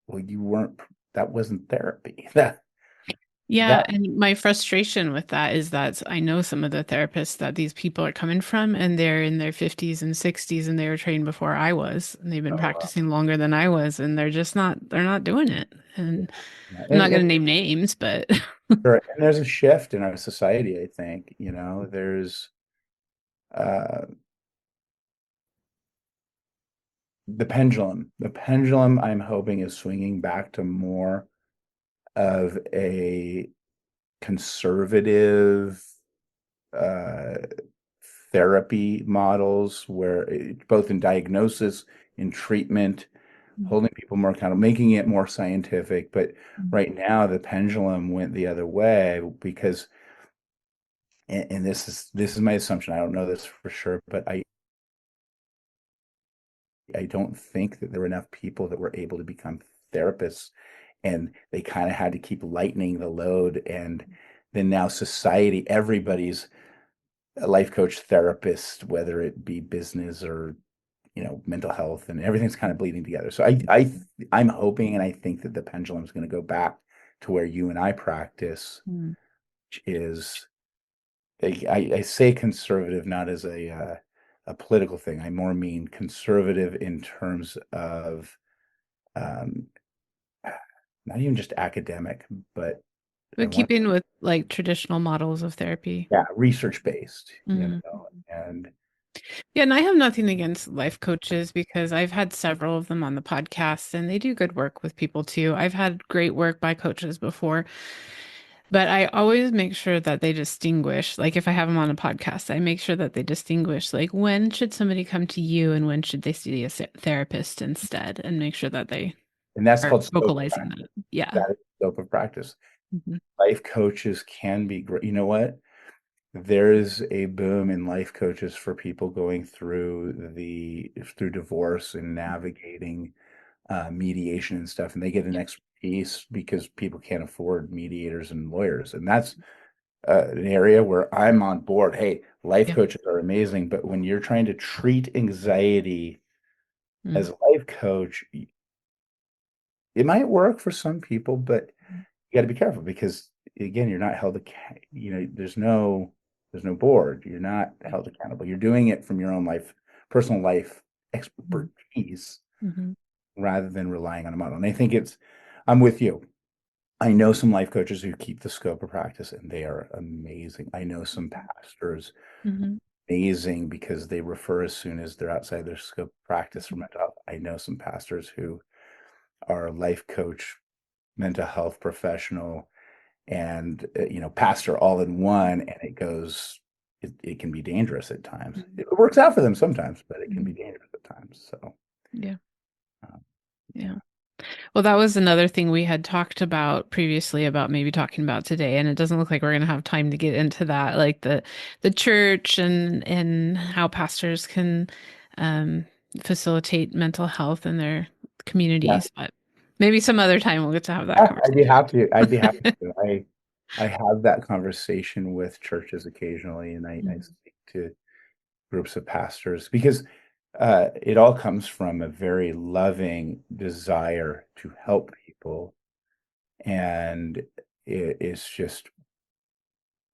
well, you weren't, that wasn't therapy. Yeah, That, and my frustration with that is that I know some of the therapists that these people are coming from, and they're in their 50s and 60s, and they were trained before I was, and they've been uh, practicing longer than I was, and they're not doing it. And yeah. I'm not going to name names, but And there's a shift in our society, I think, there's, uh, the pendulum I'm hoping is swinging back to more of a conservative uh, therapy models where both in diagnosis, in treatment, holding people more accountable, making it more scientific. But right now, the pendulum went the other way because, and this is my assumption. I don't know this for sure, but I don't think that there were enough people that were able to become therapists, and they kind of had to keep lightening the load. And then now society, everybody's a life coach, therapist, whether it be business or mental health, and everything's kind of bleeding together. So I'm hoping, and I think that the pendulum is going to go back to where you and I practice, Mm. which is I say conservative not as a political thing. I more mean conservative in terms of um, not even just academic, but I but want, keeping with like traditional models of therapy. yeah, research based, Mm. and Yeah, and I have nothing against life coaches because I've had several of them on the podcast and they do good work with people too. I've had great work by coaches before, but I always make sure that they distinguish. Like if I have them on a podcast, I make sure that they distinguish like when should somebody come to you and when should they see a therapist instead and make sure that they that's are called scope of vocalizing practice. that. Yeah. That is scope of practice. Mhm. Life coaches can be great. You know what? There's a boom in life coaches for people going through divorce and navigating mediation and stuff, and they get an Yeah. expertise because people can't afford mediators and lawyers, and that's an area where I'm on board. Hey, life Yeah. coaches are amazing, but when you're trying to treat anxiety Mm. as a life coach, it might work for some people, but you got to be careful because again, you're not held there's no board. You're not held accountable. You're doing it from your own personal life Mhm. expertise Mhm. rather than relying on a model. And I'm with you. I know some life coaches who keep the scope of practice and they are amazing. I know some pastors, Mhm. amazing because they refer as soon as they're outside their scope of practice for mental health. I know some pastors who are life coach, mental health professional, and pastor all in one, and it can be dangerous at times. Mhm. It works out for them sometimes, but it can be Mhm. dangerous at times. So Yeah. um, Yeah. Well, that was another thing we had talked about previously about maybe talking about today, and it doesn't look like we're going to have time to get into that, like the church and how pastors can um, facilitate mental health in their yeah, communities. But maybe some other time we'll get to have that yeah, I'd be conversation. happy. I'd be happy to. I have that conversation with churches occasionally, and I Mhm. speak to groups of pastors because it all comes from a very loving desire to help people, and it's just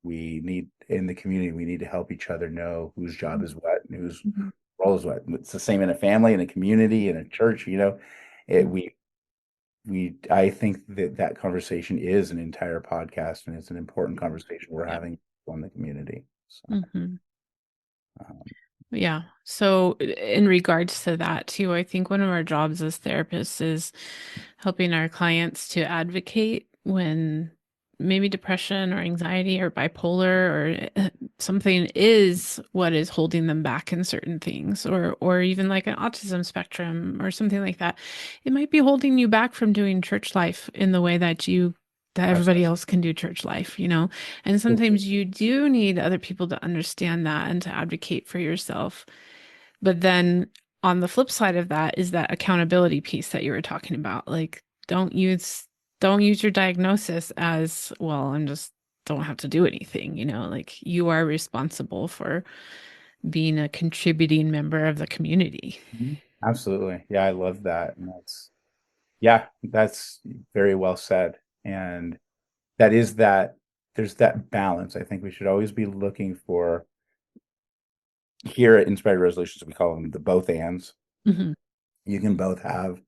we need in the community, we need to help each other know whose job is what and whose Mhm. role is what. It's the same in a family, in a community, in a church, it, Mhm. I think that conversation is an entire podcast and it's an important Mhm. conversation we're Yeah. having on the community. So, Mhm. Um, Yeah. So, in regards to that too, I think one of our jobs as therapists is helping our clients to advocate when maybe depression or anxiety or bipolar or something is what is holding them back in certain things, or even like an autism spectrum or something like that. It might be holding you back from doing church life in the way that everybody absolutely. else can do church life, you know? And sometimes you do need other people to understand that and to advocate for yourself. But then on the flip side of that is that accountability piece that you were talking about. Like, don't use don't use your diagnosis as, well, I'm just don't have to do anything, you know, like you are responsible for being a contributing member of the community. Mhm. Absolutely. Yeah, I love that. And yeah, that's very well said. And that is that there's that balance. I think we should always be looking for here at Inspired Resolutions, we call them the both ands. Hmm. You can both have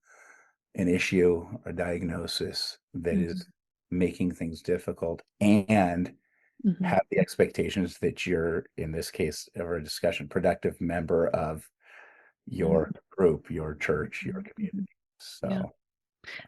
an issue, a diagnosis that is Hmm. making things difficult and Hmm. have the expectations that you're, in this case of our discussion, productive member of your group, your church, your Hmm. community. Yeah. So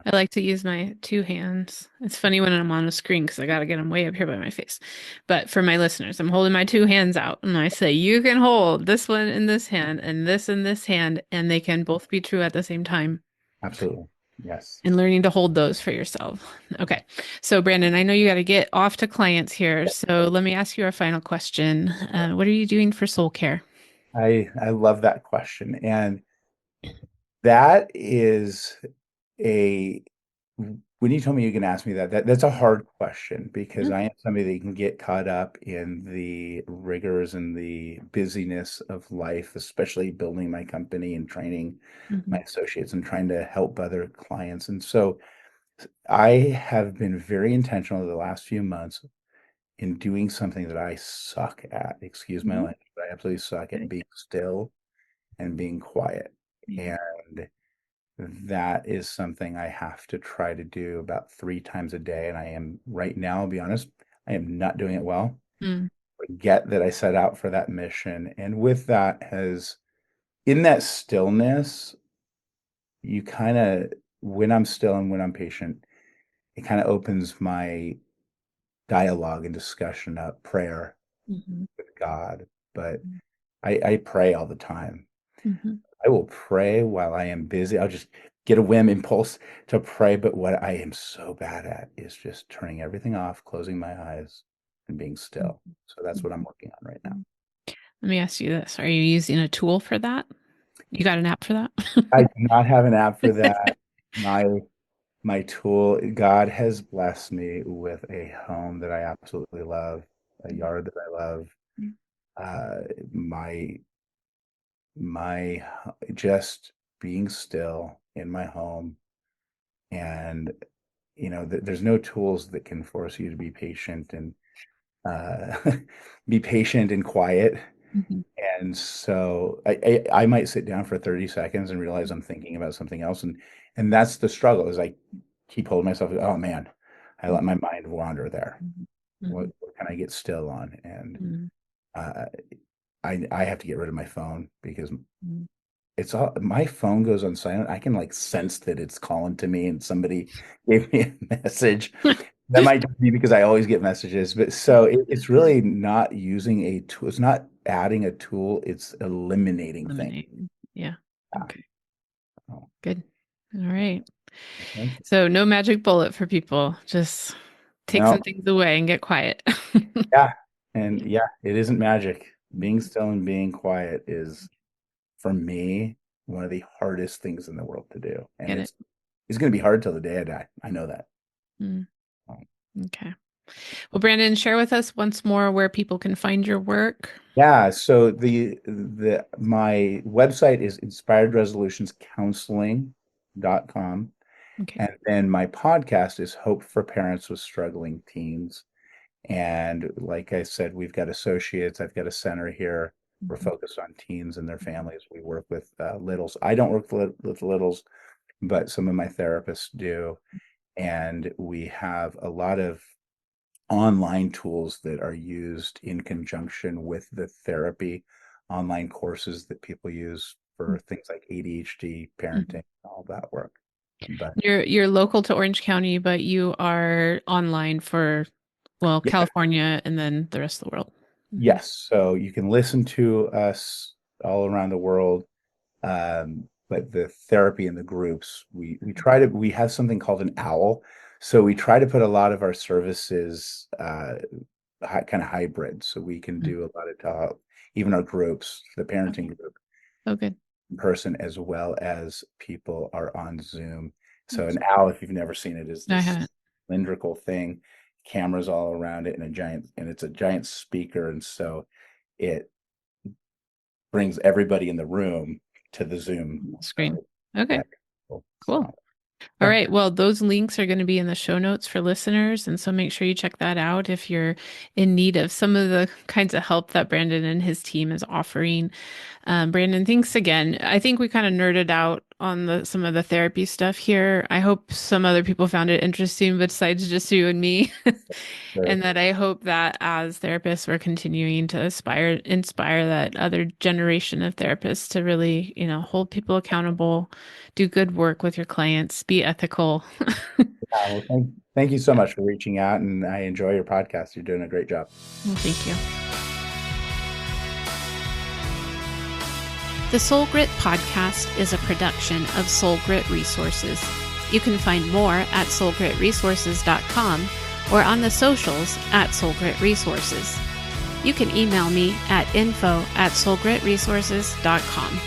I like to use my two hands. It's funny when I'm on a screen because I got to get them way up here by my face. But for my listeners, I'm holding my two hands out and I say, you can hold this one in this hand and this in this hand, and they can both be true at the same time. absolutely. Yes. And learning to hold those for yourself. Okay. So, Brandon, I know you got to get off to clients here. So, let me ask you our final question. What are you doing for soul care? I love that question. And that is a when you told me you can ask me that's a hard question because I am somebody that can get caught up in the rigors and the busyness of life, especially building my company and training my Mm-hmm. associates and trying to help other clients. And so I have been very intentional the last few months in doing something that I suck at. Excuse my Hmm. language, but I absolutely suck at Okay. being still and being quiet. Yeah. And that is something I have to try to do about 3 times a day, and I am right now, I'll be honest, I am not doing it well. Mm. Forget that I set out for that mission, and with that has in that stillness, you kinda when I'm still and when I'm patient, it kinda opens my dialogue and discussion up, prayer Hmm. with God, but I pray all the time. Hmm. I will pray while I am busy. I'll just get a whim impulse to pray, but what I am so bad at is just turning everything off, closing my eyes, and being still. So that's what I'm working on right now. Let me ask you this. Are you using a tool for that? You got an app for that? I do not have an app for that. My my tool, God has blessed me with a home that I absolutely love, a yard that I love. Uh, my my just being still in my home and there's no tools that can force you to be patient and be patient and quiet. Hmm. And so I might sit down for 30 seconds and realize I'm thinking about something else. And that's the struggle is I keep holding myself, oh man, I let my mind wander there. Hmm. What can I get still on? And Hmm. uh, I have to get rid of my phone because Hmm. it's all my phone goes on silent. I can like sense that it's calling to me and somebody gave me a message. That might just be because I always get messages, but so it's really not using a tool. It's not adding a tool. It's eliminating things. Lemonade. Yeah. Yeah. Okay. Oh, Good. All right. thank you. So no magic bullet for people. Just take No, some things away and get quiet. yeah, and yeah, it isn't magic. Being still and being quiet is, for me, one of the hardest things in the world to do, and Get it? it's going to be hard till the day I die. I know that. Mm, Um, okay. Well, Brandon, share with us once more where people can find your work. Yeah, so the my website is inspiredresolutionscounseling.com. Okay. And then my podcast is Hope for Parents with Struggling Teens. And like I said, we've got associates. I've got a center here. We're Mhm. focused on teens and their families. We work with littles. I don't work with littles, but some of my therapists do. And we have a lot of online tools that are used in conjunction with the therapy online courses that people use for things like ADHD, Mhm. parenting, all that work. But You're local to Orange County, but you are online for, well, yeah, California and then the rest of the world. Mhm. yes. So you can listen to us all around the world. But the therapy and the groups, we have something called an owl. So we try to put a lot of our services kind of hybrid. So we can Mhm. do a lot of even our groups, the parenting Okay. group Oh, good. in person, as well as people are on Zoom. So Nice. an owl, if you've never seen it, is I this haven't. cylindrical thing, cameras all around it, and it's a giant speaker, and so it brings everybody in the room to the Zoom. Screen. So Okay. that cool. Cool. So All yeah, right. Well, those links are going to be in the show notes for listeners. And so make sure you check that out if you're in need of some of the kinds of help that Brandon and his team is offering. Brandon, thanks again. I think we kind of nerded out on some of the therapy stuff here. I hope some other people found it interesting besides just you and me. sure. And that I hope that as therapists, we're continuing to inspire that other generation of therapists to really, hold people accountable, do good work with your clients, be ethical. Well, thank you so much for reaching out, and I enjoy your podcast. You're doing a great job. Well, thank you. The Soul Grit podcast is a production of Soul Grit Resources. You can find more at soulgritresources.com or on the socials at Soul Grit Resources. You can email me at info@soulgritresources.com.